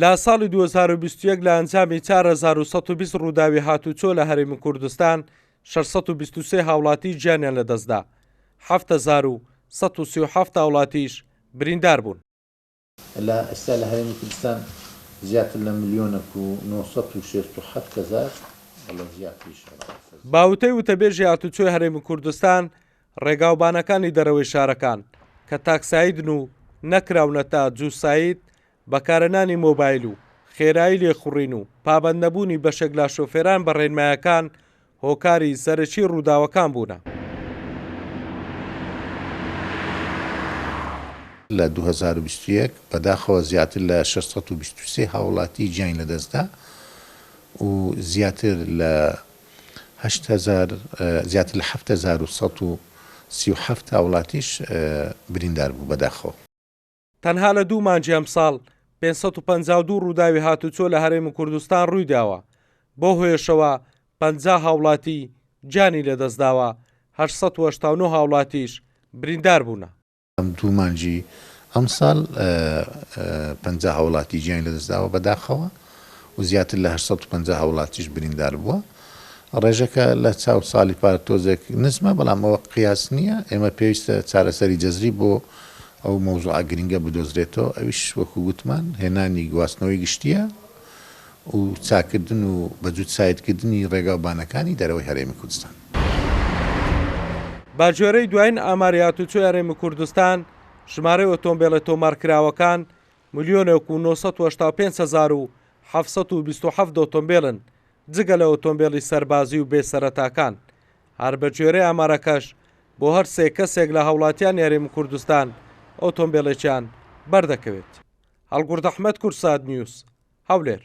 لە ساڵی 2021 لە ئەنجامی 4120 ڕووداوی هاتوچۆ لە هەرێمی کوردستان 623 هاوڵاتی گیانیان لەدەستدا، 7137 هاوڵاتیش بریندار بوون. لە ئێستا لە هەرێمی کوردستان زیاتر لە 1,967,000 باوتەی وتەبێژی هاتوچۆی هەرێمی کوردستان ڕێگاوبانەکانی دەرەوەی شارەکان کە تاکسایدن و نەکراونە تا جووسایت، بەکارهێنانی مۆبایل و خێرایی لێخوڕین و پابەندنەبوونی بەشێک لە شۆفێران بە ڕێنمایەکان هۆکاری سەرەکی ڕووداوەکان بوونە. لە 2021 بەداخەوە زیاتر لە 623 هاوڵاتی گیان لەدەستدا و زیاتر لە 7,137 هاوڵاتیش بریندار بوو بەداخەوە. تەنها لە 2 مانگی ئەم ساڵ 552 ڕووداوی هاتوچۆ لە هەرێمی کوردستان ڕووی داوە، بۆ هۆیشەوە 50 هاوڵاتی گیانی لەدەستداوە، 889 هاوڵاتیش بریندار بوونە. ئەم 2 مانگی ئەم ساڵ 50 هاوڵاتی گیان لەدەستداوە بەداخەوە و زیاتر لە 850 هاوڵاتیش بریندار بووە. ڕێژەکە لە چاو ساڵی پارتۆزێک نزمە، بەڵام ئەوە قیاس نییە. ئێمە پێویستە چارەسەری جەزری بۆ ئەو مەوزوعە گرنگە بدۆزرێتەوە. ئەویش وەکو گوتمان هێنانی گواستنەوەی گشتیە و چاکردن و بەجوود سایتکردنی ڕێگاوبانەکانی دەرەوەی هەرێمی کوردستان. باجۆرەی دوایین ئاماری هاتوچۆی هەرێمی کوردستان ژمارەی ئۆتۆمبیلە تۆمارکراوەکان 1,995,727 ئۆتۆمبیلن، جگە لە ئۆتۆمبیلی سەربازی و بێسەرەتاکان. هەر بەگوێرەی ئامارەکەش بۆ هەر 3 کەسێک لە هاوڵاتیان هەرێمی کوردستان ئۆتۆمبیلێکیان بەردەکەوێت. هەڵگورد ئەحمەد، کورسات نیوز، هەولێر.